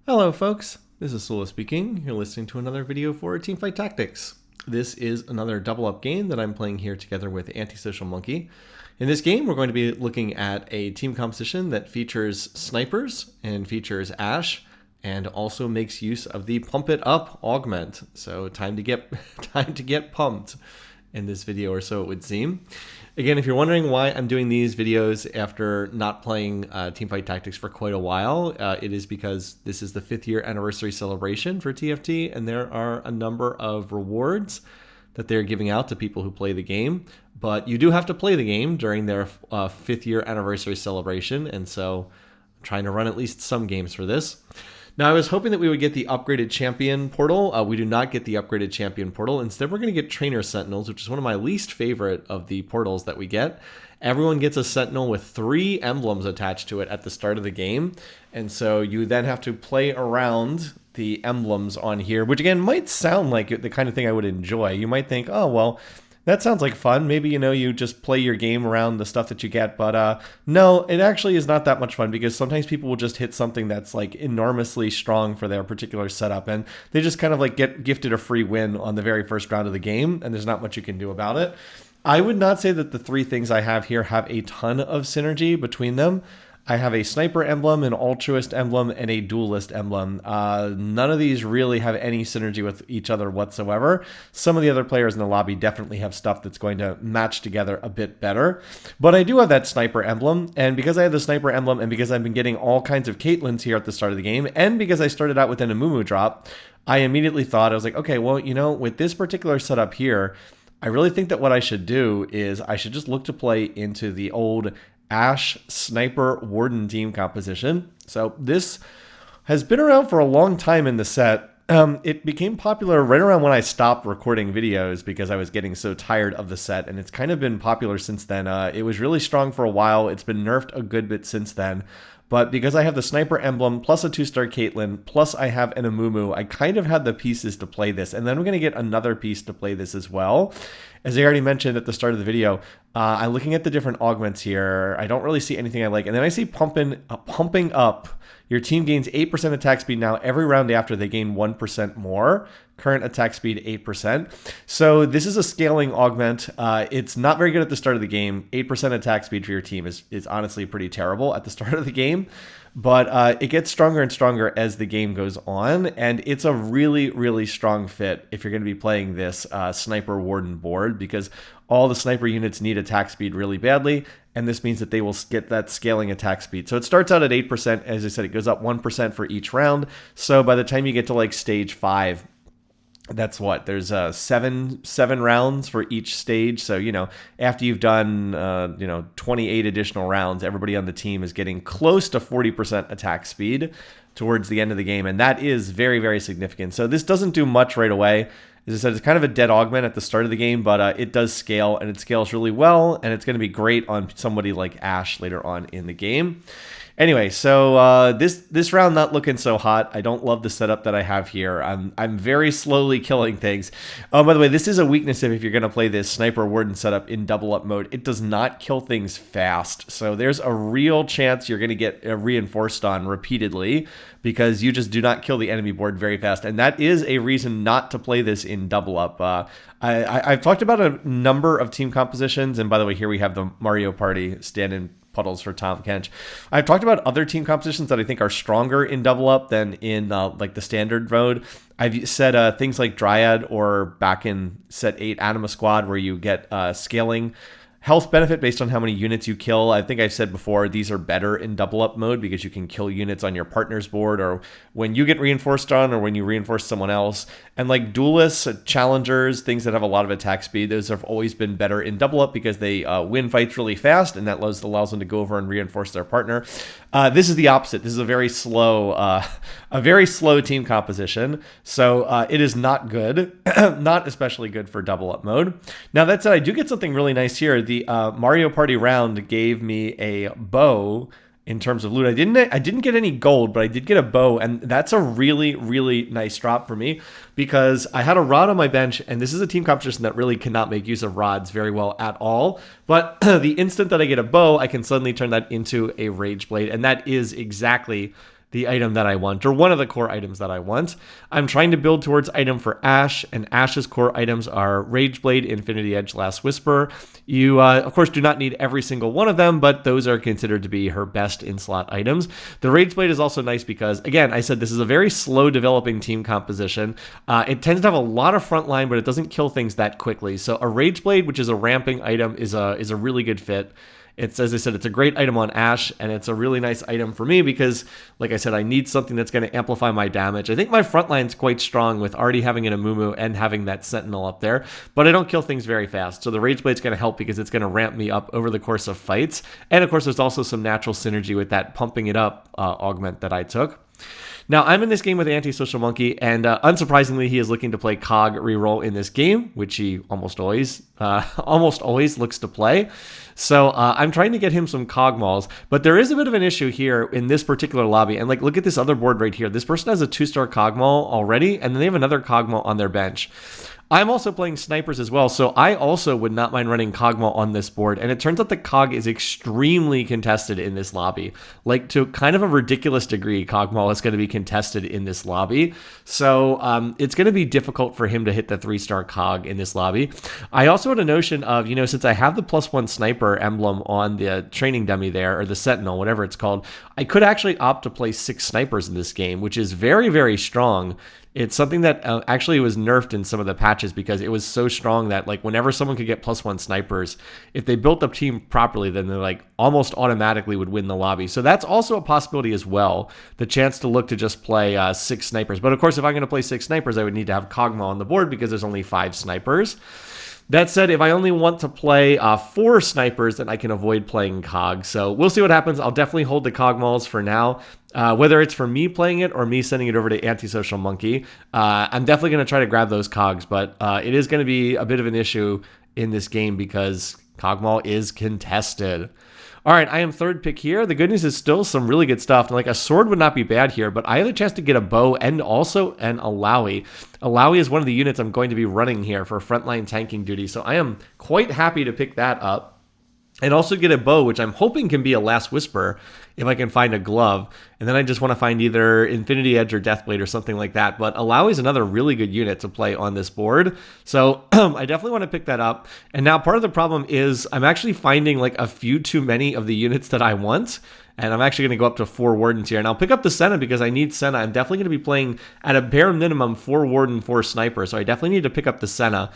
Hello folks, this is Sula speaking. You're listening to another video for Teamfight Tactics. This is another double up game that I'm playing here together with Antisocial Monkey. In this game, we're going to be looking at a team composition that features snipers and features Ash, and also makes use of the pump it up augment. So time to get pumped in this video, or so it would seem. Again, if you're wondering why I'm doing these videos after not playing Teamfight Tactics for quite a while, it is because this is the 5th year anniversary celebration for TFT, and there are a number of rewards that they're giving out to people who play the game. But you do have to play the game during their 5th year anniversary celebration, and so I'm trying to run at least some games for this. Now, I was hoping that we would get the upgraded champion portal. We do not get the upgraded champion portal. Instead, we're going to get trainer sentinels, which is one of my least favorite of the portals that we get. Everyone gets a sentinel with 3 emblems attached to it at the start of the game. And so you then have to play around the emblems on here, which again might sound like the kind of thing I would enjoy. You might think, oh, well, that sounds like fun. Maybe, you just play your game around the stuff that you get. But no, it actually is not that much fun, because sometimes people will just hit something that's like enormously strong for their particular setup, and they just kind of like get gifted a free win on the very first round of the game, and there's not much you can do about it. I would not say that the 3 things I have here have a ton of synergy between them. I have a sniper emblem, an altruist emblem, and a duelist emblem. None of these really have any synergy with each other whatsoever. Some of the other players in the lobby definitely have stuff that's going to match together a bit better. But I do have that sniper emblem, and because I have the sniper emblem, and because I've been getting all kinds of Caitlyn's here at the start of the game, and because I started out with an Amumu drop, I immediately thought, I was like, okay, well, with this particular setup here, I really think that what I should do is I should just look to play into the old Ash Sniper Warden team composition. So this has been around for a long time in the set. It became popular right around when I stopped recording videos because I was getting so tired of the set, and it's kind of been popular since then. It was really strong for a while. It's been nerfed a good bit since then. But because I have the sniper emblem, plus a 2-star Caitlyn, plus I have an Amumu, I kind of had the pieces to play this. And then we're going to get another piece to play this as well. As I already mentioned at the start of the video, I'm looking at the different augments here. I don't really see anything I like. And then I see pumping up. Your team gains 8% attack speed now. Every round after, they gain 1% more. Current attack speed 8%. So this is a scaling augment. It's not very good at the start of the game. 8% attack speed for your team is honestly pretty terrible at the start of the game. But it gets stronger and stronger as the game goes on, and it's a really, really strong fit if you're going to be playing this Sniper Warden board, because all the sniper units need attack speed really badly, and this means that they will get that scaling attack speed. So it starts out at 8%. As I said, it goes up 1% for each round. So by the time you get to like stage 5, that's what, there's seven rounds for each stage. So, after you've done, 28 additional rounds, everybody on the team is getting close to 40% attack speed towards the end of the game. And that is very, very significant. So this doesn't do much right away. As I said, it's kind of a dead augment at the start of the game, but it does scale, and it scales really well. And it's going to be great on somebody like Ash later on in the game. Anyway, so this round not looking so hot. I don't love the setup that I have here. I'm very slowly killing things. Oh, by the way, this is a weakness if you're going to play this Sniper Warden setup in double up mode. It does not kill things fast. So there's a real chance you're going to get reinforced on repeatedly because you just do not kill the enemy board very fast. And that is a reason not to play this in double up. I've talked about a number of team compositions. And by the way, here we have the Mario Party stand-in puddles for Tom Kench. I've talked about other team compositions that I think are stronger in double up than in like the standard mode. I've said things like Dryad, or back in set 8 Anima Squad, where you get scaling health benefit based on how many units you kill. I think I've said before, these are better in double up mode because you can kill units on your partner's board, or when you get reinforced on, or when you reinforce someone else. And like duelists, challengers, things that have a lot of attack speed, those have always been better in double up because they win fights really fast, and that allows them to go over and reinforce their partner. This is the opposite. This is a very slow team composition. So it is not good, not especially good for double up mode. Now that said, I do get something really nice here. The Mario Party round gave me a bow in terms of loot. I didn't get any gold, but I did get a bow, and that's a really, really nice drop for me because I had a rod on my bench, and this is a team composition that really cannot make use of rods very well at all. But the instant that I get a bow, I can suddenly turn that into a Rage Blade, and that is exactly the item that I want, or one of the core items that I want. I'm trying to build towards item for Ashe, and Ashe's core items are Rageblade, Infinity Edge, Last Whisper. You, of course, do not need every single one of them, but those are considered to be her best in-slot items. The Rageblade is also nice because, again, I said this is a very slow developing team composition. It tends to have a lot of frontline, but it doesn't kill things that quickly. So a Rageblade, which is a ramping item, is a really good fit. It's, as I said, it's a great item on Ashe, and it's a really nice item for me because, like I said, I need something that's going to amplify my damage. I think my front line's quite strong with already having an Amumu and having that Sentinel up there, but I don't kill things very fast. So the Rageblade's going to help because it's going to ramp me up over the course of fights. And of course, there's also some natural synergy with that pumping it up augment that I took. Now, I'm in this game with Antisocial Monkey, and unsurprisingly, he is looking to play Cog reroll in this game, which he almost always looks to play. So I'm trying to get him some Cog Mauls, but there is a bit of an issue here in this particular lobby. And like, look at this other board right here. This person has a 2-star Cog Maul already, and then they have another Cog Maul on their bench. I'm also playing snipers as well, so I also would not mind running Cogmaul on this board, and it turns out the Cog is extremely contested in this lobby. Like, to kind of a ridiculous degree, Cogmaul is going to be contested in this lobby, so it's going to be difficult for him to hit the 3-star Cog in this lobby. I also had a notion of, you know, since I have the +1 sniper emblem on the training dummy there, or the Sentinel, whatever it's called, I could actually opt to play 6 snipers in this game, which is very, very strong. It's something that actually was nerfed in some of the patches because it was so strong that, like, whenever someone could get +1 snipers, if they built up team properly, then they like almost automatically would win the lobby. So that's also a possibility as well, the chance to look to just play 6 snipers. But of course, if I'm going to play 6 snipers, I would need to have Cogma on the board because there's only 5 snipers. That said, if I only want to play 4 snipers, then I can avoid playing Cog. So we'll see what happens. I'll definitely hold the Cog Mauls for now. Whether it's for me playing it or me sending it over to Antisocial Monkey, I'm definitely going to try to grab those Cogs, but it is going to be a bit of an issue in this game because Cog Maul is contested. All right, I am 3rd pick here. The good news is still some really good stuff. Like, a sword would not be bad here, but I have a chance to get a bow and also an Alawi. Alawi is one of the units I'm going to be running here for frontline tanking duty, so I am quite happy to pick that up. And also get a bow, which I'm hoping can be a Last Whisper if I can find a glove. And then I just want to find either Infinity Edge or Deathblade or something like that. But Alawi is another really good unit to play on this board. So I definitely want to pick that up. And now part of the problem is I'm actually finding like a few too many of the units that I want. And I'm actually going to go up to 4 Wardens here. And I'll pick up the Senna because I need Senna. I'm definitely going to be playing at a bare minimum 4 Warden, 4 Sniper. So I definitely need to pick up the Senna.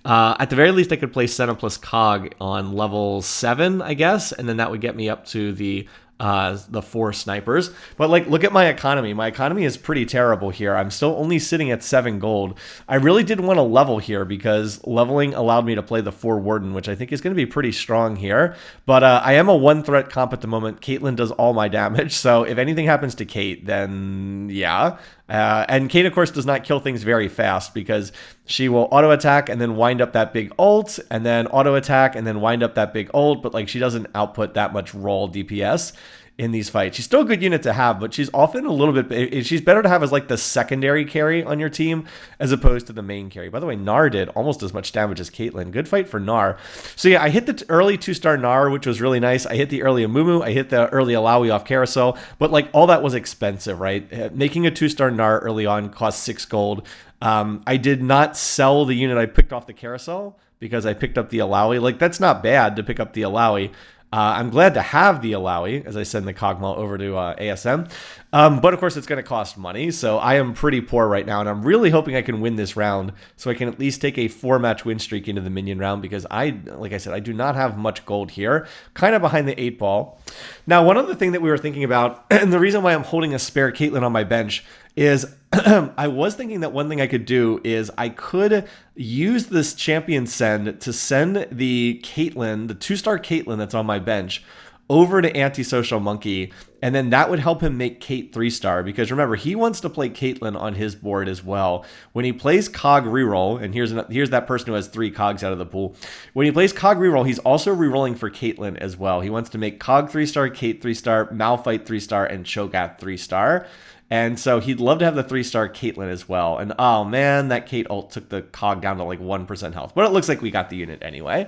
At the very least, I could play Senna plus Cog on level 7, I guess. And then that would get me up to the 4 snipers. But like, look at my economy. My economy is pretty terrible here. I'm still only sitting at 7 gold. I really did want to level here because leveling allowed me to play the 4 Warden, which I think is going to be pretty strong here. But I am a 1-threat comp at the moment. Caitlyn does all my damage. So if anything happens to Kate, then yeah. And Kate, of course, does not kill things very fast because she will auto-attack and then wind up that big ult, and then auto-attack and then wind up that big ult, but like she doesn't output that much raw DPS in these fights. She's still a good unit to have, but she's often a little bit... She's better to have as like the secondary carry on your team as opposed to the main carry. By the way, Gnar did almost as much damage as Caitlyn. Good fight for Gnar. So yeah, I hit the early 2-star Gnar, which was really nice. I hit the early Amumu. I hit the early Alawi off Carousel, but like all that was expensive, right? Making a 2-star Gnar early on cost 6 gold. I did not sell the unit I picked off the Carousel because I picked up the Alawi. Like, that's not bad to pick up the Alawi. I'm glad to have the Alawi as I send the Cogmaul over to ASM. But of course, it's going to cost money. So I am pretty poor right now. And I'm really hoping I can win this round so I can at least take a 4-match win streak into the minion round because like I said, I do not have much gold here. Kind of behind the 8 ball. Now, one other thing that we were thinking about, and the reason why I'm holding a spare Caitlyn on my bench is I was thinking that one thing I could do is I could use this champion send to send the Caitlyn, the 2-star Caitlyn that's on my bench, over to Antisocial Monkey, and then that would help him make Kate 3-star, because remember, he wants to play Caitlyn on his board as well. When he plays Cog reroll, and here's that person who has 3 Cogs out of the pool. When he plays Cog reroll, he's also rerolling for Caitlyn as well. He wants to make Cog 3-star, Kate 3-star, Malphite 3-star, and Cho'Gath 3-star. And so he'd love to have the 3-star Caitlyn as well. And oh man, that Kate ult took the Cog down to like 1% health. But it looks like we got the unit anyway.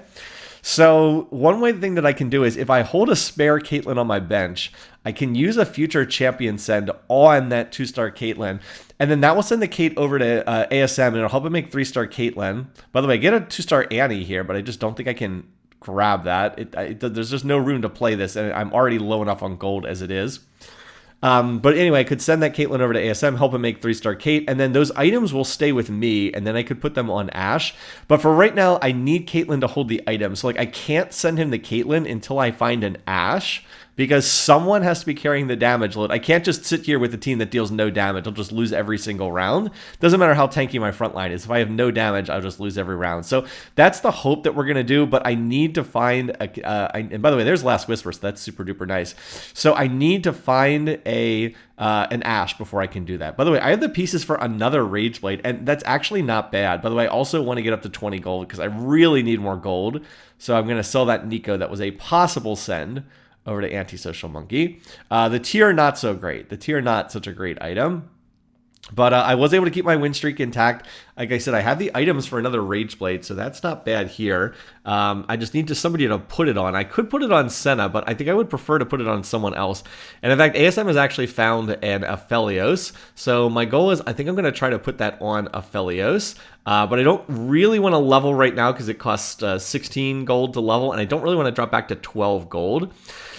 So one way thing that I can do is if I hold a spare Caitlyn on my bench, I can use a future champion send on that 2-star Caitlyn, and then that will send the Kate over to ASM, and it'll help it make 3-star Caitlyn. By the way, I get a 2-star Annie here, but I just don't think I can grab that. There's just no room to play this, and I'm already low enough on gold as it is. But anyway, I could send that Caitlyn over to ASM, help him make 3-star Kate, and then those items will stay with me, and then I could put them on Ashe. But for right now, I need Caitlyn to hold the items. So, like, I can't send him the Caitlyn until I find an Ashe, because someone has to be carrying the damage load. I can't just sit here with a team that deals no damage. I'll just lose every single round. Doesn't matter how tanky my front line is. If I have no damage, I'll just lose every round. So that's the hope that we're going to do, but I need to find and by the way, there's Last Whisper, so that's super duper nice. So I need to find an Ashe before I can do that. By the way, I have the pieces for another Rage Blade, and that's actually not bad. By the way, I also want to get up to 20 gold because I really need more gold. So I'm going to sell that Nico that was a possible send over to Antisocial Monkey. The tier, not so great. The tier, not such a great item. But I was able to keep my win streak intact. Like I said, I have the items for another Rage Blade, so that's not bad here. I just need somebody to put it on. I could put it on Senna, but I think I would prefer to put it on someone else. And in fact, ASM has actually found an Aphelios. So my goal is, I think I'm going to try to put that on Aphelios. But I don't really want to level right now because it costs 16 gold to level, and I don't really want to drop back to 12 gold.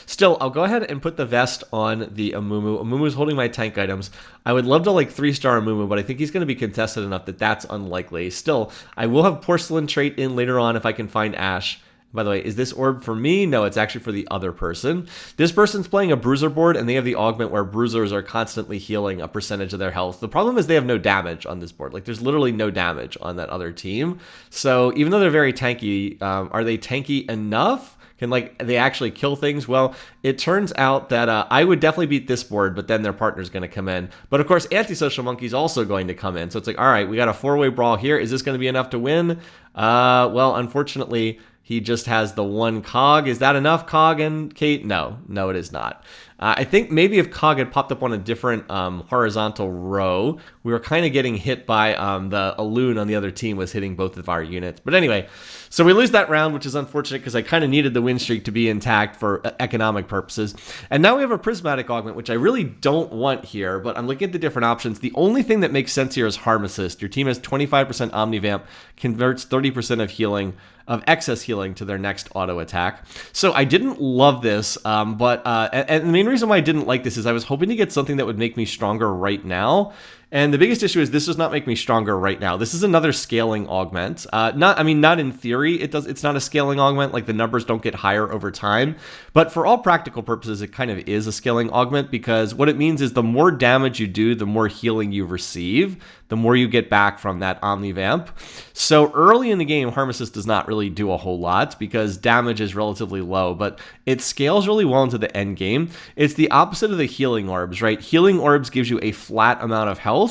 Still, I'll go ahead and put the vest on the Amumu. Amumu's holding my tank items. I would love to like 3-star Amumu, but I think he's going to be contested enough that that's unlikely. Still, I will have Porcelain trait in later on if I can find Ashe. By the way, is this orb for me? No, it's actually for the other person. This person's playing a bruiser board, and they have the augment where bruisers are constantly healing a percentage of their health. The problem is they have no damage on this board. Like, there's literally no damage on that other team. So even though they're very tanky, are they tanky enough? Can, like, they actually kill things? Well, it turns out that I would definitely beat this board, but then their partner's going to come in. But, of course, Antisocial Monkey's also going to come in. So it's like, all right, we got a 4-way brawl here. Is this going to be enough to win? Well, unfortunately, he just has the one Cog. Is that enough, Cog and Kate? No, it is not. I think maybe if Cog had popped up on a different horizontal row, we were kind of getting hit by the Alloon on the other team was hitting both of our units. But anyway, so we lose that round, which is unfortunate because I kind of needed the win streak to be intact for economic purposes. And now we have a Prismatic Augment, which I really don't want here, but I'm looking at the different options. The only thing that makes sense here is Harm Assist. Your team has 25% Omnivamp, converts 30% of healing, of excess healing to their next auto attack. So I didn't love this, and the main reason why I didn't like this is I was hoping to get something that would make me stronger right now. And the biggest issue is this does not make me stronger right now. This is another scaling augment. Not in theory, it's not a scaling augment, like the numbers don't get higher over time. But for all practical purposes, it kind of is a scaling augment because what it means is the more damage you do, the more healing you receive, the more you get back from that Omnivamp. So early in the game, Harm Assist does not really do a whole lot because damage is relatively low, but it scales really well into the end game. It's the opposite of the healing orbs, right? Healing orbs gives you a flat amount of health.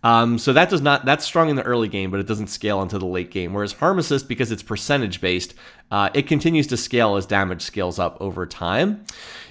So that's strong in the early game, but it doesn't scale into the late game. Whereas Harm Assist, because it's percentage based, it continues to scale as damage scales up over time.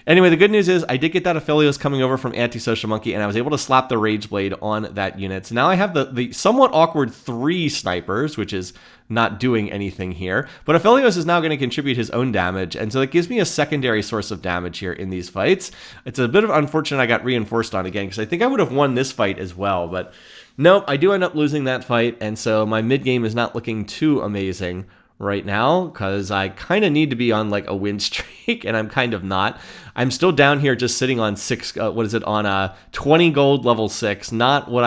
Anyway, the good news is I did get that Aphelios coming over from Antisocial Monkey, and I was able to slap the Rage Blade on that unit. So now I have the somewhat awkward 3 snipers, which is not doing anything here. But Aphelios is now going to contribute his own damage, and so it gives me a secondary source of damage here in these fights. It's a bit of unfortunate I got reinforced on again, because I think I would have won this fight as well, but nope, I do end up losing that fight, and so my mid-game is not looking too amazing right now because I kind of need to be on like a win streak, and I'm kind of not. I'm still down here just sitting on 20 gold level 6, not where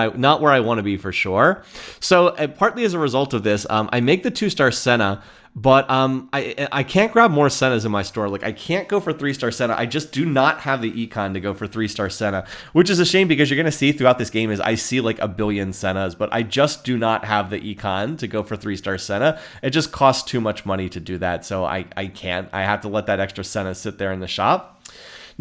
I want to be for sure. So partly as a result of this, I make the 2-star Senna, but I can't grab more Sennas in my store. Like, I can't go for 3-star Senna. I just do not have the econ to go for 3-star Senna, which is a shame because you're going to see throughout this game is I see like a billion Sennas, but I just do not have the econ to go for 3-star Senna. It just costs too much money to do that, so I can't. I have to let that extra Senna sit there in the shop.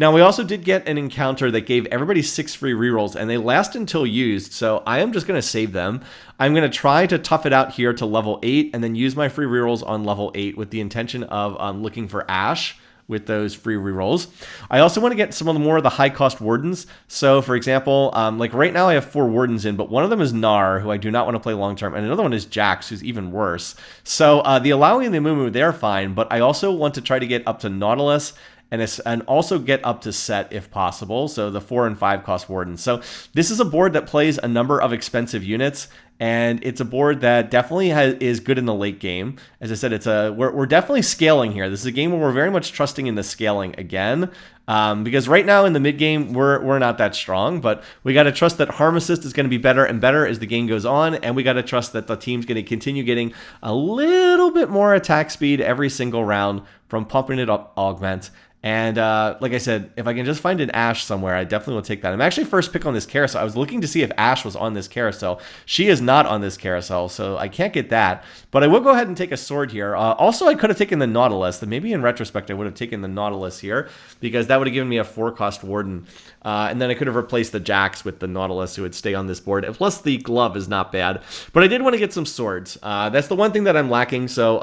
Now, we also did get an encounter that gave everybody 6 free rerolls, and they last until used, so I am just going to save them. I'm going to try to tough it out here to level 8, and then use my free rerolls on level 8 with the intention of looking for Ashe with those free rerolls. I also want to get some of the more of the high cost wardens. So for example, like right now I have 4 wardens in, but one of them is Nar, who I do not want to play long term, and another one is Jax, who's even worse. So the allowing and the Mumu, they're fine, but I also want to try to get up to Nautilus and also get up to Set if possible. So the 4 and 5 cost wardens. So this is a board that plays a number of expensive units, and it's a board that definitely is good in the late game. As I said, we're definitely scaling here. This is a game where we're very much trusting in the scaling again. Because right now in the mid game, we're not that strong, but we got to trust that Harm Assist is going to be better and better as the game goes on, and we got to trust that the team's going to continue getting a little bit more attack speed every single round from pumping it up augment. And like I said, if I can just find an Ashe somewhere, I definitely will take that. I'm actually first pick on this carousel. I was looking to see if Ashe was on this carousel. She is not on this carousel, so I can't get that. But I will go ahead and take a sword here. Also, I could have taken the Nautilus. Maybe in retrospect, I would have taken the Nautilus here, because that would have given me a 4-cost Warden. And then I could have replaced the Jax with the Nautilus, who would stay on this board. And plus, the glove is not bad. But I did want to get some swords. That's the one thing that I'm lacking. So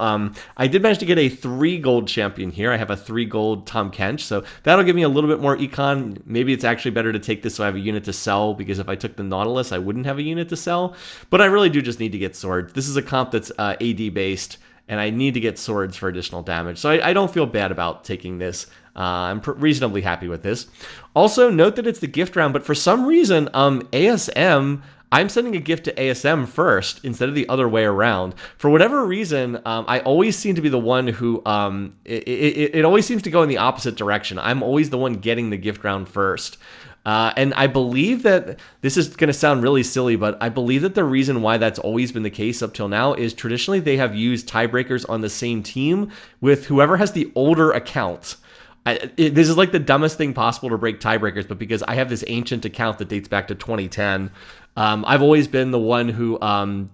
I did manage to get a 3 gold champion here. I have a 3 gold Tom Kench, so that'll give me a little bit more econ. Maybe it's actually better to take this so I have a unit to sell, because if I took the Nautilus, I wouldn't have a unit to sell. But I really do just need to get swords. This is a comp that's AD based, and I need to get swords for additional damage. So I don't feel bad about taking this. I'm reasonably happy with this. Also, note that it's the gift round, but for some reason, ASM, I'm sending a gift to ASM first instead of the other way around. For whatever reason, I always seem to be the one who, it always seems to go in the opposite direction. I'm always the one getting the gift round first. And I believe that, this is going to sound really silly, but I believe that the reason why that's always been the case up till now is traditionally they have used tiebreakers on the same team with whoever has the older account. This is like the dumbest thing possible to break tiebreakers, but because I have this ancient account that dates back to 2010, I've always been the one who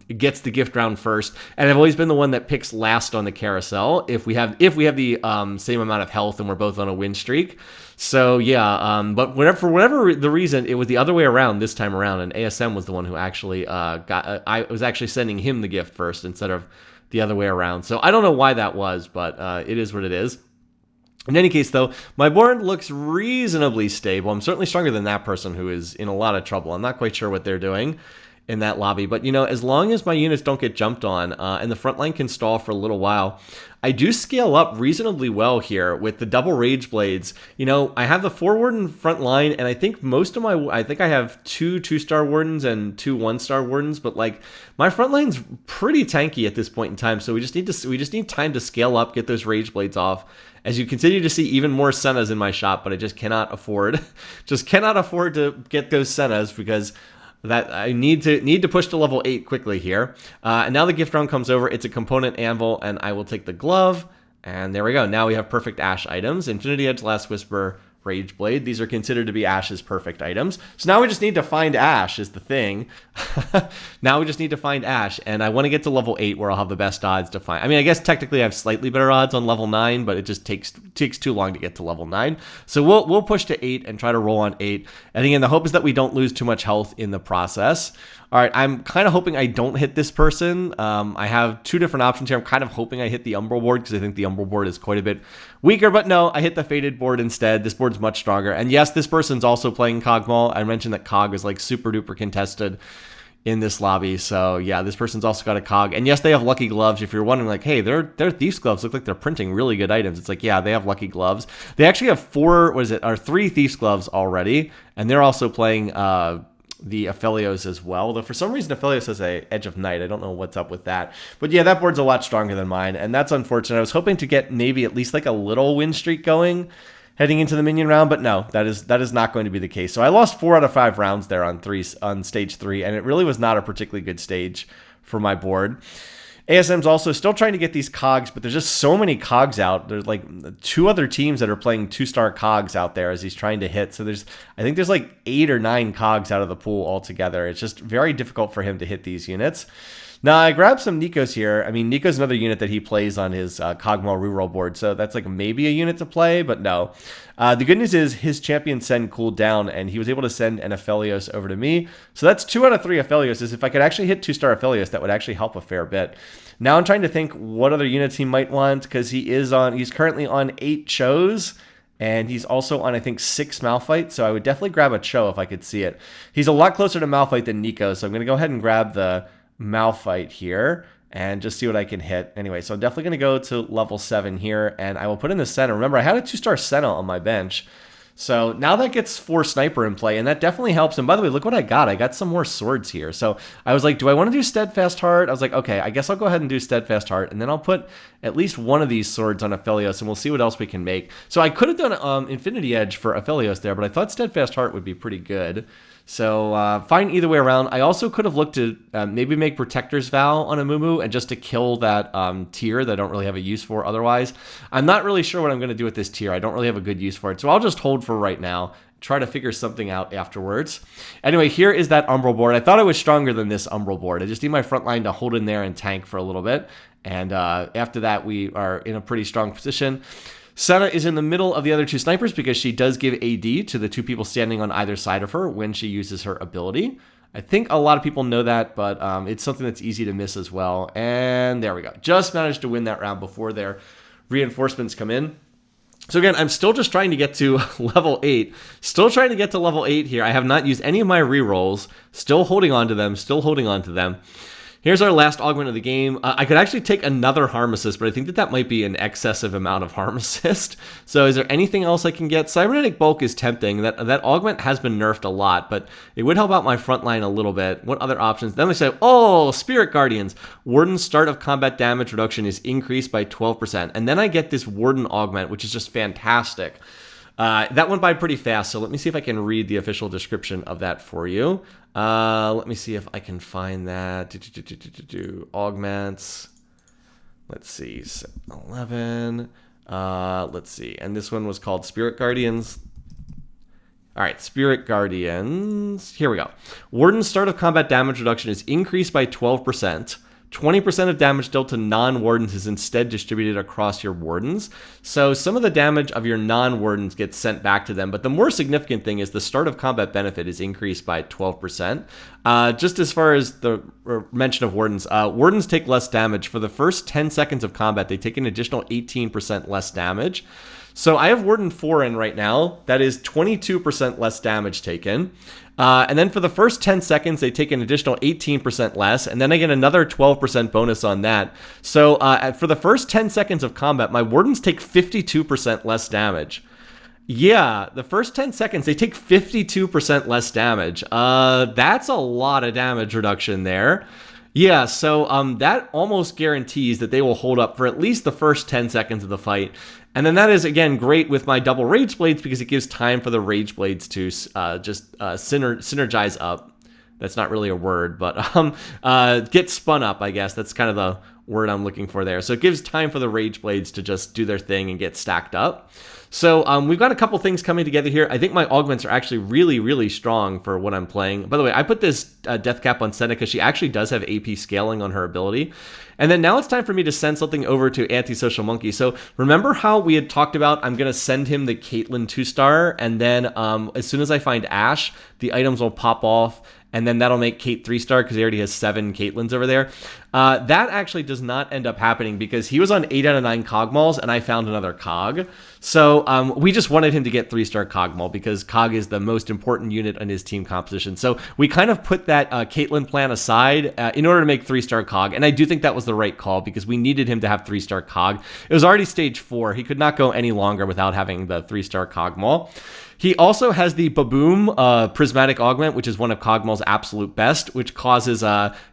gets the gift round first, and I've always been the one that picks last on the carousel if we have the same amount of health and we're both on a win streak. So yeah, but for whatever the reason, it was the other way around this time around, and ASM was the one who actually I was actually sending him the gift first instead of the other way around. So I don't know why that was, but it is what it is. In any case, though, my board looks reasonably stable. I'm certainly stronger than that person who is in a lot of trouble. I'm not quite sure what they're doing in that lobby. But, you know, as long as my units don't get jumped on and the front line can stall for a little while, I do scale up reasonably well here with the double Rage Blades. You know, I have the 4 Warden front line, and I think most of I think I have 2 2-star Wardens and 2 1-star Wardens, but like my front line's pretty tanky at this point in time. So we just need time to scale up, get those Rage Blades off. As you continue to see even more Sennas in my shop, but I just cannot afford to get those Sennas because that I need to push to level 8 quickly here. And now the gift round comes over. It's a component anvil, and I will take the glove. And there we go. Now we have perfect Ashe items. Infinity Edge, Last Whisper, Rage Blade. These are considered to be Ashe's perfect items. So now we just need to find Ashe is the thing. Now we just need to find Ashe, and I want to get to level 8 where I'll have the best odds to find. I mean, I guess technically I have slightly better odds on level 9, but it just takes too long to get to level 9. So we'll push to 8 and try to roll on 8. And again, the hope is that we don't lose too much health in the process. All right, I'm kind of hoping I don't hit this person. I have 2 different options here. I'm kind of hoping I hit the Umbral board because I think the Umbral board is quite a bit weaker, but no, I hit the Fated board instead. This board's much stronger. And yes, this person's also playing Cogmaul. I mentioned that Cog is like super duper contested in this lobby. So yeah, this person's also got a Cog. And yes, they have lucky gloves. If you're wondering like, hey, their Thief's gloves look like they're printing really good items. It's like, yeah, they have lucky gloves. They actually have 3 Thief's gloves already. And they're also playing the Aphelios as well, though for some reason Aphelios has a Edge of Night. I don't know what's up with that, but yeah, that board's a lot stronger than mine, and that's unfortunate. I was hoping to get maybe at least like a little win streak going heading into the minion round, but no, that is not going to be the case. So I lost 4 out of 5 rounds there on stage 3, and it really was not a particularly good stage for my board. ASM's also still trying to get these cogs, but there's just so many cogs out. There's like 2 other teams that are playing 2-star cogs out there as he's trying to hit. So I think there's like 8 or 9 cogs out of the pool altogether. It's just very difficult for him to hit these units. Now, I grabbed some Nico's here. I mean, Nico's another unit that he plays on his Cogmal reroll board, so that's like maybe a unit to play, but no. The good news is his champion send cooled down, and he was able to send an Aphelios over to me. So that's 2 out of 3 Aphelios. If I could actually hit 2-star Aphelios, that would actually help a fair bit. Now I'm trying to think what other units he might want, because he's currently on 8 Chos, and he's also on, I think, 6 Malphite, so I would definitely grab a Cho if I could see it. He's a lot closer to Malphite than Nico, so I'm going to go ahead and grab the Malphite here and just see what I can hit. Anyway, so I'm definitely going to go to level 7 here, and I will put in the Senna. Remember, I had a 2-star Senna on my bench, so now that gets 4 Sniper in play, and that definitely helps. And by the way, look what I got. I got some more swords here. So I was like, do I want to do Steadfast Heart? I was like, okay, I guess I'll go ahead and do Steadfast Heart, and then I'll put at least one of these swords on Aphelios, and we'll see what else we can make. So I could have done Infinity Edge for Aphelios there, but I thought Steadfast Heart would be pretty good. So fine either way around. I also could have looked to maybe make Protector's Vow on a Mumu and just to kill that tier that I don't really have a use for otherwise. I'm not really sure what I'm going to do with this tier. I don't really have a good use for it. So I'll just hold for right now. Try to figure something out afterwards. Anyway, here is that Umbral board. I thought I was stronger than this Umbral board. I just need my front line to hold in there and tank for a little bit. And after that, we are in a pretty strong position. Senna is in the middle of the other 2 snipers because she does give AD to the 2 people standing on either side of her when she uses her ability. I think a lot of people know that, but it's something that's easy to miss as well. And there we go. Just managed to win that round before their reinforcements come in. So again, I'm still just trying to get to level 8. Still trying to get to level 8 here. I have not used any of my rerolls. Still holding on to them. Here's our last augment of the game. I could actually take another harm assist, but I think that might be an excessive amount of harm assist. So is there anything else I can get? Cybernetic Bulk is tempting. That augment has been nerfed a lot, but it would help out my front line a little bit. What other options? Then they say, oh, Spirit Guardians. Warden's start of combat damage reduction is increased by 12%. And then I get this Warden augment, which is just fantastic. That went by pretty fast, so let me see if I can read the official description of that for you. Let me see if I can find that. Augments. Let's see. 11. Let's see. And this one was called Spirit Guardians. All right, Spirit Guardians. Here we go. Warden's start of combat damage reduction is increased by 12%. 20% of damage dealt to non-wardens is instead distributed across your wardens. So some of the damage of your non-wardens gets sent back to them, but the more significant thing is the start of combat benefit is increased by 12%. Just as far as the mention of wardens, wardens take less damage. For the first 10 seconds of combat, they take an additional 18% less damage. So I have Warden 4 in right now. That is 22% less damage taken. And then for the first 10 seconds, they take an additional 18% less. And then I get another 12% bonus on that. So for the first 10 seconds of combat, my Wardens take 52% less damage. Yeah, the first 10 seconds, they take 52% less damage. That's a lot of damage reduction there. Yeah, so that almost guarantees that they will hold up for at least the first 10 seconds of the fight. And then that is, again, great with my double Rage Blades because it gives time for the Rage Blades to synergize up. That's not really a word, but get spun up, I guess. That's kind of the word I'm looking for there. So it gives time for the Rage Blades to just do their thing and get stacked up. So we've got a couple things coming together here. I think my augments are actually really, really strong for what I'm playing. By the way, I put this death cap on Senna because she actually does have AP scaling on her ability. And then now it's time for me to send something over to Antisocial Monkey. So remember how we had talked about I'm going to send him the Caitlyn 2-star, and then as soon as I find Ashe, the items will pop off, and then that'll make Kate 3-star because he already has 7 Caitlyns over there. That actually does not end up happening because he was on 8 out of 9 Cogmals, and I found another Cog. So we just wanted him to get 3-star Cogmal because Cog is the most important unit in his team composition. So we kind of put that Caitlyn plan aside in order to make 3-star Cog, and I do think that was the right call because we needed him to have 3-star Cog. It was already stage 4. He could not go any longer without having the 3-star Cogmal. He also has the Baboom Prismatic Augment, which is one of Cogmal's absolute best, which causes,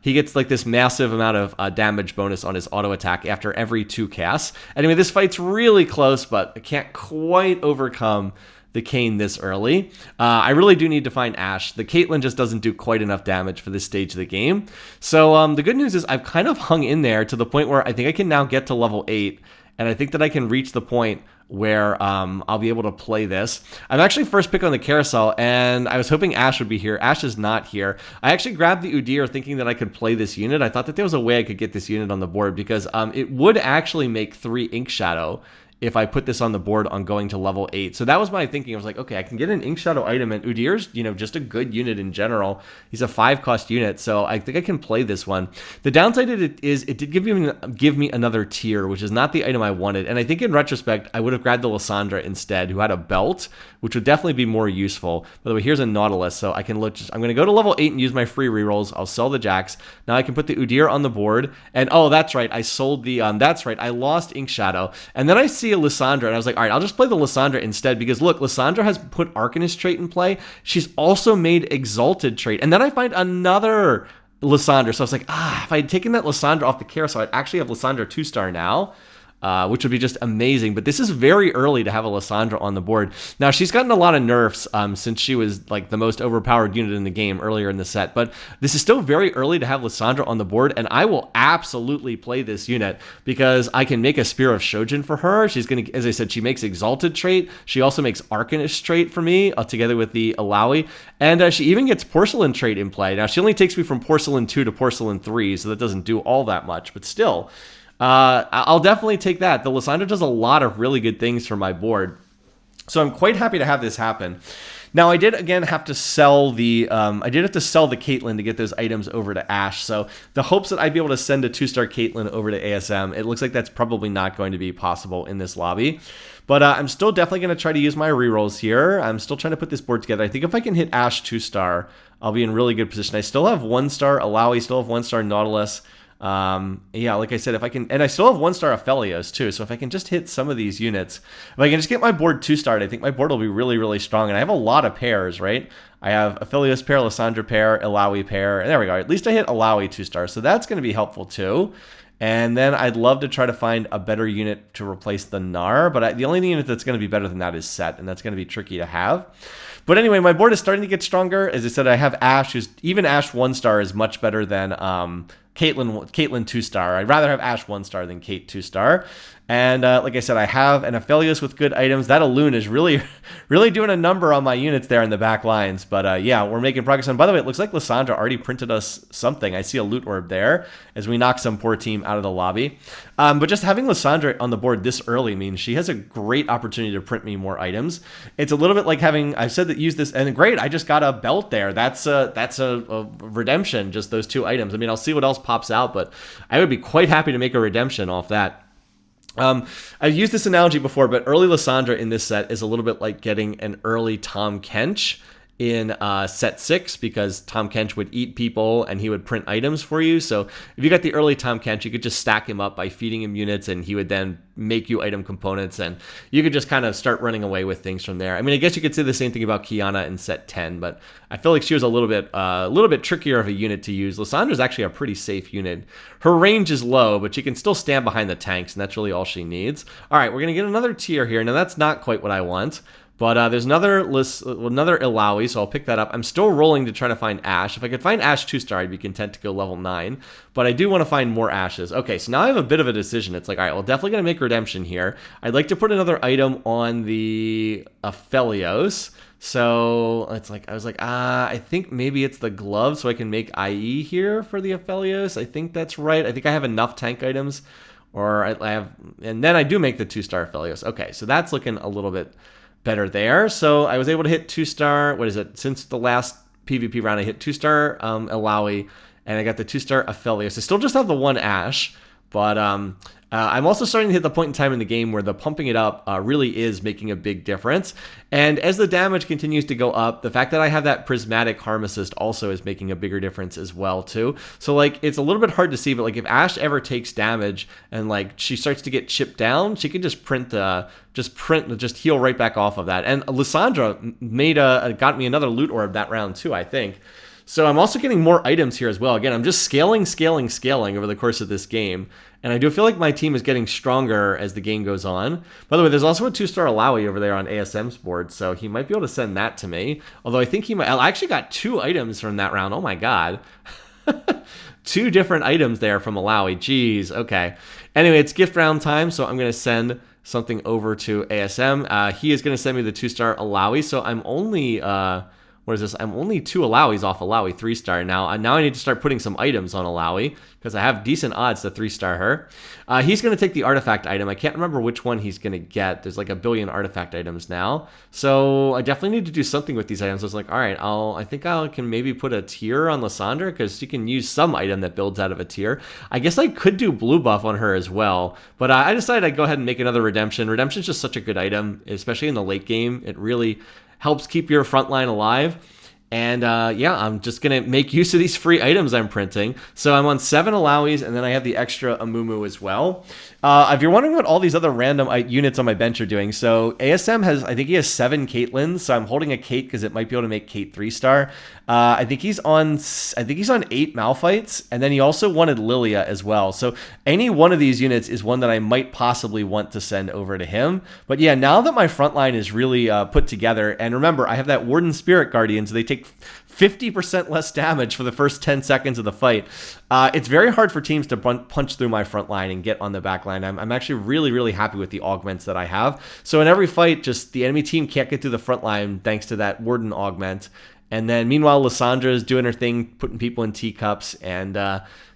he gets like this massive amount of damage bonus on his auto attack after every 2 casts. Anyway, this fight's really close, but I can't quite overcome the Kayn this early. I really do need to find Ashe. The Caitlyn just doesn't do quite enough damage for this stage of the game. So the good news is I've kind of hung in there to the point where I think I can now get to level 8. and I think that I can reach the point where I'll be able to play this. I'm actually first pick on the carousel, and I was hoping Ash would be here. Ash is not here. I actually grabbed the Udyr thinking that I could play this unit. I thought that there was a way I could get this unit on the board, because it would actually make 3 Ink Shadow if I put this on the board on going to level 8. So that was my thinking. I was like, okay, I can get an Ink Shadow item, and Udyr's, just a good unit in general. He's a 5-cost unit, so I think I can play this one. The downside of it is it did give me another tier, which is not the item I wanted. And I think in retrospect, I would have grabbed the Lysandra instead, who had a belt, which would definitely be more useful. By the way, here's a Nautilus, so I can look. I'm going to go to level 8 and use my free rerolls. I'll sell the Jacks. Now I can put the Udyr on the board. And oh, that's right, I sold the. That's right, I lost Ink Shadow, and then I see a Lysandra, and I was like, all right, I'll just play the Lysandra instead, because look, Lysandra has put Arcanist trait in play. She's also made Exalted trait, and then I find another Lysandra. So I was like, if I had taken that Lysandra off the carousel, I'd actually have Lysandra 2-star now. Which would be just amazing. But this is very early to have a Lysandra on the board. Now, she's gotten a lot of nerfs since she was like the most overpowered unit in the game earlier in the set. But this is still very early to have Lysandra on the board, and I will absolutely play this unit because I can make a Spear of Shojin for her. She's going to, as I said, she makes Exalted trait. She also makes Arcanist trait for me, together with the Alawi. And she even gets Porcelain trait in play. Now, she only takes me from Porcelain 2 to Porcelain 3, so that doesn't do all that much. But still, I'll definitely take that. The Lysandra does a lot of really good things for my board, so I'm quite happy to have this happen. Now, I did again have to sell the Caitlyn to get those items over to Ash. So the hopes that I'd be able to send a 2-star Caitlyn over to ASM, it looks like that's probably not going to be possible in this lobby. But I'm still definitely going to try to use my rerolls here. I'm still trying to put this board together. I think if I can hit Ash 2-star, I'll be in really good position. I still have 1-star Alawi, still have 1-star Nautilus. Yeah, like I said, if I can, and I still have 1-star Aphelios too, so if I can just hit some of these units, if I can just get my board 2-starred, I think my board will be really, really strong. And I have a lot of pairs, right? I have Aphelios pair, Lysandra pair, Alawi pair, and there we go. At least I hit Alawi 2-star, so that's going to be helpful too. And then I'd love to try to find a better unit to replace the Gnar, but the only unit that's going to be better than that is Set, and that's going to be tricky to have. But anyway, my board is starting to get stronger. As I said, I have Ash, even Ash 1-star is much better than Caitlyn 2-star. I'd rather have Ash 1-star than Kate 2-star. And like I said, I have an Aphelios with good items. That Elune is really, really doing a number on my units there in the back lines. But yeah, we're making progress. And by the way, it looks like Lysandra already printed us something. I see a loot orb there as we knock some poor team out of the lobby. But just having Lysandra on the board this early means she has a great opportunity to print me more items. It's a little bit like having, I've said that use this, and great, I just got a belt there. That's a redemption, just those 2 items. I mean, I'll see what else pops out, but I would be quite happy to make a redemption off that. I've used this analogy before, but early Lysandra in this set is a little bit like getting an early Tom Kench in set 6, because Tom Kench would eat people and he would print items for you. So if you got the early Tom Kench, you could just stack him up by feeding him units, and he would then make you item components, and you could just kind of start running away with things from there. I mean, I guess you could say the same thing about Kiana in set 10, but I feel like she was a little bit trickier of a unit to use. Lysandra's actually a pretty safe unit. Her range is low, but she can still stand behind the tanks, and that's really all she needs. All right, we're going to get another tier here. Now, that's not quite what I want. But there's another Alawi, so I'll pick that up. I'm still rolling to try to find Ash. If I could find Ash 2-star, I'd be content to go level 9. But I do want to find more Ashes. Okay, so now I have a bit of a decision. It's like, all right, well, definitely going to make redemption here. I'd like to put another item on the Aphelios. So it's like, I was like, I think maybe it's the glove, so I can make IE here for the Aphelios. I think that's right. I think I have enough tank items. Or I have, and then I do make the 2-star Aphelios. Okay, so that's looking a little bit better there. So I was able to hit 2-star, what is it? Since the last PvP round, I hit 2-star Alawi, and I got the 2-star Aphelios. I still just have the 1 Ash, but I'm also starting to hit the point in time in the game where the pumping it up really is making a big difference. And as the damage continues to go up, the fact that I have that prismatic harm assist also is making a bigger difference as well too. So like, it's a little bit hard to see, but like if Ash ever takes damage and like she starts to get chipped down, she can just just heal right back off of that. And Lysandra got me another loot orb that round too, I think. So I'm also getting more items here as well. Again, I'm just scaling over the course of this game. And I do feel like my team is getting stronger as the game goes on. By the way, there's also a 2-star Alawi over there on ASM's board, so he might be able to send that to me. Although I think I actually got 2 items from that round. Oh my god. 2 different items there from Alawi. Jeez, okay. Anyway, it's gift round time, so I'm going to send something over to ASM. He is going to send me the 2-star Alawi, so I'm only... what is this? I'm only 2 Alawis off Alawi 3-star. Now I need to start putting some items on Alawi because I have decent odds to 3-star her. He's going to take the artifact item. I can't remember which one he's going to get. There's like a billion artifact items now. So I definitely need to do something with these items. I was like, all right, I think I can maybe put a tier on Lysandra because she can use some item that builds out of a tier. I guess I could do blue buff on her as well. But I decided I'd go ahead and make another redemption. Redemption is just such a good item, especially in the late game. It really helps keep your front line alive. And yeah, I'm just going to make use of these free items I'm printing. So I'm on 7 Alawis, and then I have the extra Amumu as well. If you're wondering what all these other random units on my bench are doing, so ASM has, I think he has 7 Caitlins, so I'm holding a Kate because it might be able to make Kate 3-star. I think he's on 8 Malphites, and then he also wanted Lilia as well. So any one of these units is one that I might possibly want to send over to him. But yeah, now that my front line is really put together, and remember, I have that Warden Spirit Guardian, so they take 50% less damage for the first 10 seconds of the fight. It's very hard for teams to punch through my front line and get on the back line. I'm actually really, really happy with the augments that I have. So in every fight, just the enemy team can't get through the front line thanks to that Warden augment. And then meanwhile, Lysandra is doing her thing, putting people in teacups. And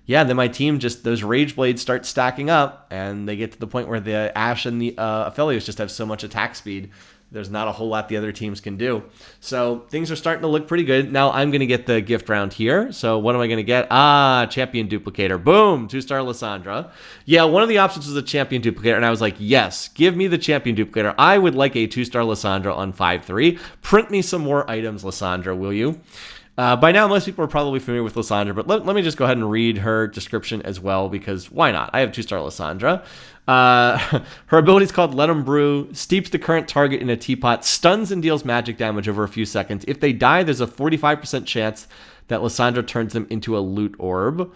yeah, then my team just, those Rage Blades start stacking up, and they get to the point where the Ashe and the Aphelios just have so much attack speed. There's not a whole lot the other teams can do. So things are starting to look pretty good. Now I'm going to get the gift round here. So what am I going to get? Champion Duplicator. Boom! 2-star Lysandra. Yeah, one of the options was a Champion Duplicator, and I was like, yes, give me the Champion Duplicator. I would like a 2-star Lysandra on 5-3. Print me some more items, Lysandra, will you? By now, most people are probably familiar with Lysandra, but let me just go ahead and read her description as well, because why not? I have 2-star Lysandra. Her ability is called Let 'em Brew, steeps the current target in a teapot, stuns and deals magic damage over a few seconds. If they die, there's a 45% chance that Lysandra turns them into a loot orb.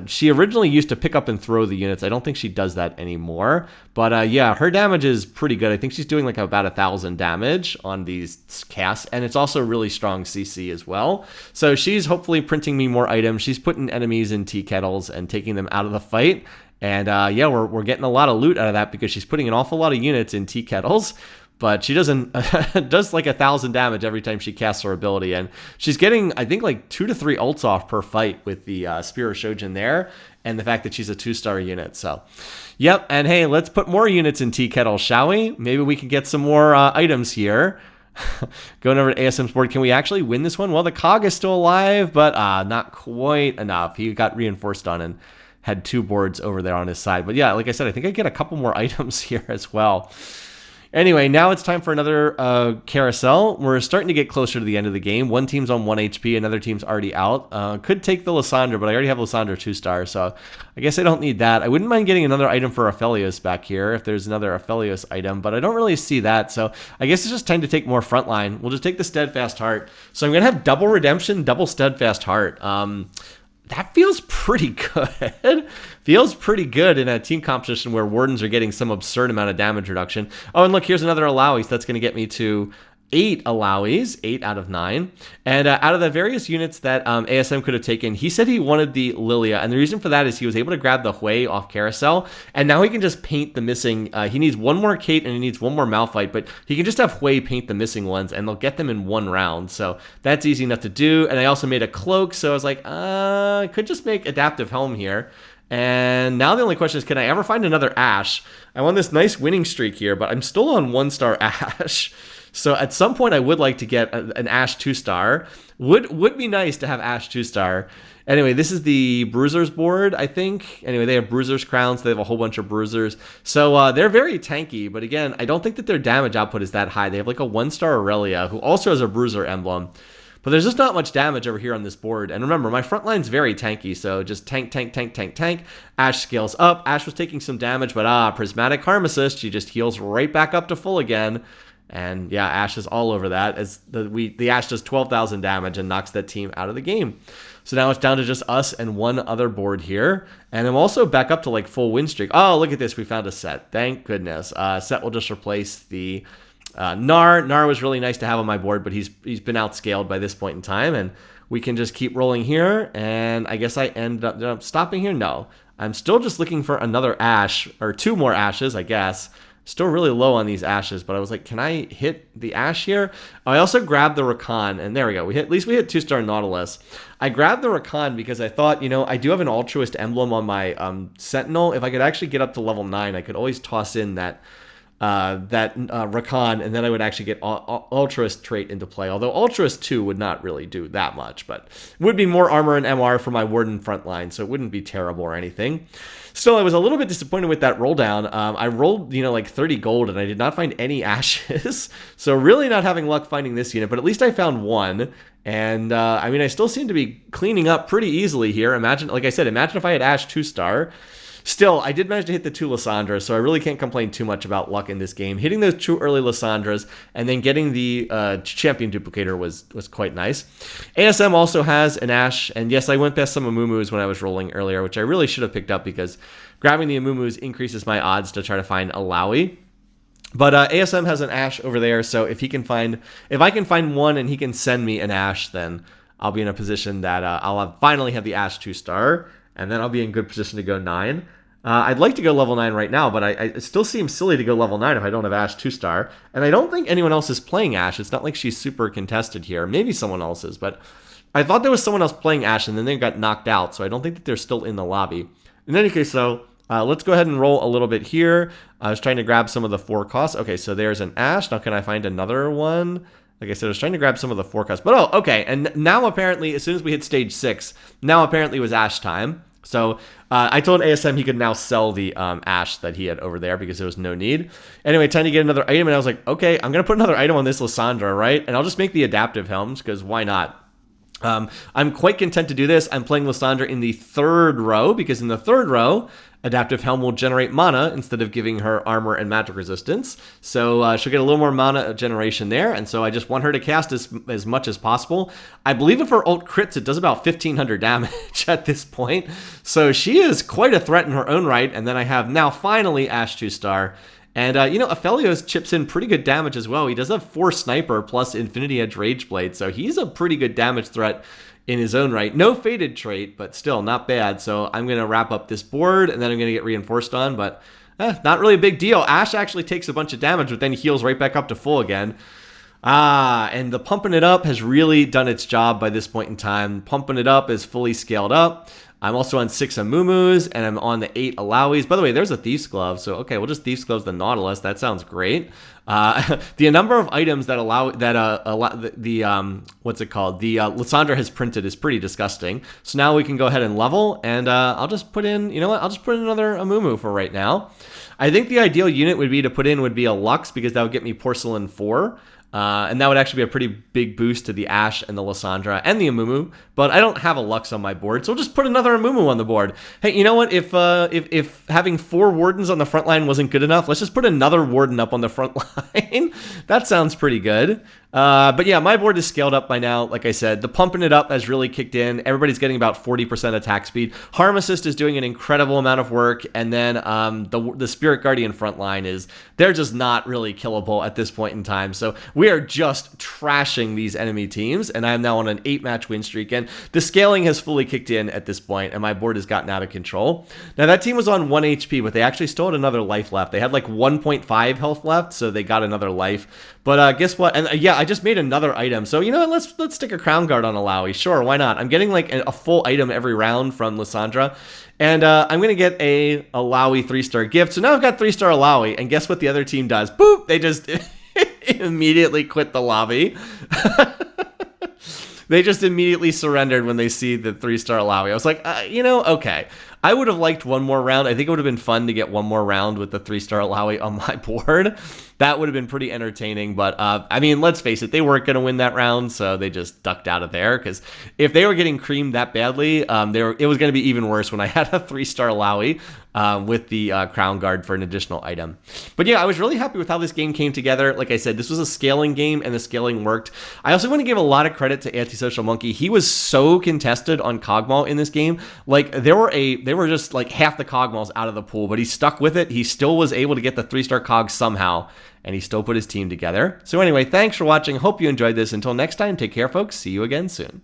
She originally used to pick up and throw the units. I don't think she does that anymore. But yeah, her damage is pretty good. I think she's doing like about 1,000 damage on these casts. And it's also really strong CC as well. So she's hopefully printing me more items. She's putting enemies in tea kettles and taking them out of the fight. And yeah, we're getting a lot of loot out of that because she's putting an awful lot of units in tea kettles. But she does like 1,000 damage every time she casts her ability. And she's getting, I think, like 2 to 3 ults off per fight with the Spear of Shojin there. And the fact that she's a 2-star unit. So, yep. And hey, let's put more units in tea kettles, shall we? Maybe we can get some more items here. Going over to ASM's board. Can we actually win this one? Well, the Cog is still alive, but not quite enough. He got reinforced on and had 2 boards over there on his side. But yeah, like I said, I think I get a couple more items here as well. Anyway, now it's time for another carousel. We're starting to get closer to the end of the game. One team's on 1 HP, another team's already out. Could take the Lysandra, but I already have Lysandra 2-star, so I guess I don't need that. I wouldn't mind getting another item for Aphelios back here if there's another Aphelios item, but I don't really see that, so I guess it's just time to take more frontline. We'll just take the Steadfast Heart. So I'm going to have double Redemption, double Steadfast Heart. That feels pretty good. Feels pretty good in a team competition where Wardens are getting some absurd amount of damage reduction. Oh, and look, here's another Alawis. That's going to get me to 8 Alawis, 8 out of 9. And out of the various units that ASM could have taken, he said he wanted the Lilia. And the reason for that is he was able to grab the Hui off Carousel. And now he can just paint the missing. He needs 1 more Kate and he needs 1 more Malphite. But he can just have Hui paint the missing ones and they'll get them in 1 round. So that's easy enough to do. And I also made a cloak. So I was like, I could just make Adaptive Helm here. And now the only question is, can I ever find another Ashe? I'm on this nice winning streak here, but I'm still on 1-star Ashe. So at some point, I would like to get an Ashe 2-star. Would be nice to have Ashe 2-star. Anyway, this is the Bruisers board, I think. Anyway, they have Bruisers crowns. They have a whole bunch of Bruisers. So they're very tanky. But again, I don't think that their damage output is that high. They have like a 1-star Aurelia, who also has a Bruiser emblem. But there's just not much damage over here on this board. And remember, my front line's very tanky, so just tank, tank, tank, tank, tank. Ashe scales up. Ashe was taking some damage, but Prismatic Harm Assist, she just heals right back up to full again. And yeah, Ashe is all over that, as the Ashe does 12,000 damage and knocks that team out of the game. So now it's down to just us and 1 other board here. And I'm also back up to like full win streak. Oh, look at this. We found a Set. Thank goodness. Set will just replace the... Nar was really nice to have on my board, but he's been outscaled by this point in time, and we can just keep rolling here, and I guess I ended up stopping here. No, I'm still just looking for another ash, or 2 more ashes, I guess. Still really low on these ashes, but I was like, can I hit the ash here? I also grabbed the Rakan, and there we go. At least we hit 2-star Nautilus. I grabbed the Rakan because I thought, I do have an Altruist emblem on my Sentinel. If I could actually get up to level 9, I could always toss in that Rakan, and then I would actually get Altruist trait into play. Although Altruist 2 would not really do that much, but would be more armor and MR for my Warden frontline, so it wouldn't be terrible or anything. Still, I was a little bit disappointed with that roll down. I rolled, like 30 gold, and I did not find any ashes. So really not having luck finding this unit, but at least I found one. And I mean, I still seem to be cleaning up pretty easily here. Imagine, like I said, imagine if I had Ash 2-star. Still, I did manage to hit the 2 Lissandras, so I really can't complain too much about luck in this game. Hitting those 2 early Lissandras and then getting the champion duplicator was quite nice. ASM also has an Ash, and yes, I went past some Amumu's when I was rolling earlier, which I really should have picked up because grabbing the Amumu's increases my odds to try to find a Lowy. But ASM has an Ash over there, so if I can find one and he can send me an Ash, then I'll be in a position that I'll finally have the Ash 2-star. And then I'll be in good position to go 9. I'd like to go level 9 right now, but it still seems silly to go level 9 if I don't have Ash 2-star. And I don't think anyone else is playing Ash. It's not like she's super contested here. Maybe someone else is, but I thought there was someone else playing Ash, and then they got knocked out, so I don't think that they're still in the lobby. In any case, so let's go ahead and roll a little bit here. I was trying to grab some of the 4 costs. Okay, so there's an Ash. Now can I find another one? Like I said, I was trying to grab some of the forecasts. But okay. And now apparently, as soon as we hit stage 6, now apparently it was Ash time. So I told ASM he could now sell the Ash that he had over there because there was no need. Anyway, time to get another item. And I was like, okay, I'm going to put another item on this Lissandra, right? And I'll just make the adaptive helms because why not? I'm quite content to do this. I'm playing Lissandra in the 3rd row because in the 3rd row, Adaptive Helm will generate mana instead of giving her armor and magic resistance. So she'll get a little more mana generation there. And so I just want her to cast as much as possible. I believe if her ult crits, it does about 1,500 damage at this point. So she is quite a threat in her own right. And then I have now finally Ash 2-star. And, Aphelios chips in pretty good damage as well. He does have 4 Sniper plus Infinity Edge Rageblade. So he's a pretty good damage threat in his own right. No Fated trait, but still not bad. So I'm going to wrap up this board, and then I'm going to get reinforced on, but not really a big deal. Ash actually takes a bunch of damage, but then heals right back up to full again. And the pumping it up has really done its job by this point in time. Pumping it up is fully scaled up. I'm also on 6 Amumu's, and I'm on the 8 Alawis. By the way, there's a Thief's Glove, so okay, we'll just Thief's Gloves the Nautilus. That sounds great. The number of items that what's it called? The Lissandra has printed is pretty disgusting. So now we can go ahead and level, and I'll just put in, I'll just put in another Amumu for right now. I think the ideal unit would be a Lux, because that would get me Porcelain 4. And that would actually be a pretty big boost to the Ash and the Lissandra and the Amumu, but I don't have a Lux on my board, so we'll just put another Amumu on the board. Hey, you know what? If having 4 Wardens on the front line wasn't good enough, let's just put another Warden up on the front line. That sounds pretty good. But yeah, my board is scaled up by now. Like I said, the pumping it up has really kicked in. Everybody's getting about 40% attack speed. Harm Assist is doing an incredible amount of work, and then the Spirit Guardian front line they're just not really killable at this point in time. So we are just trashing these enemy teams, and I am now on an 8-match win streak, and the scaling has fully kicked in at this point, and my board has gotten out of control. Now that team was on 1 HP, but they actually still had another life left. They had like 1.5 health left, so they got another life. But guess what? And yeah, I just made another item. So you know what? Let's stick a Crown Guard on Alawi. Sure, why not? I'm getting like a full item every round from Lissandra. And I'm going to get a Alawi 3-star gift. So now I've got 3-star Alawi. And guess what the other team does? Boop! They just immediately quit the lobby. They just immediately surrendered when they see the 3-star Alawi. I was like, okay. I would have liked one more round. I think it would have been fun to get one more round with the 3-star Alawi on my board. That would have been pretty entertaining. But, I mean, let's face it, they weren't going to win that round, so they just ducked out of there. Because if they were getting creamed that badly, it was going to be even worse when I had a 3-star Alawi with the Crown Guard for an additional item. But yeah, I was really happy with how this game came together. Like I said, this was a scaling game, and the scaling worked. I also want to give a lot of credit to Antisocial Monkey. He was so contested on Cogmaw in this game. Like, they were just like half the Cogmaws out of the pool, but he stuck with it. He still was able to get the 3-star Cog somehow, and he still put his team together. So anyway, thanks for watching. Hope you enjoyed this. Until next time, take care, folks. See you again soon.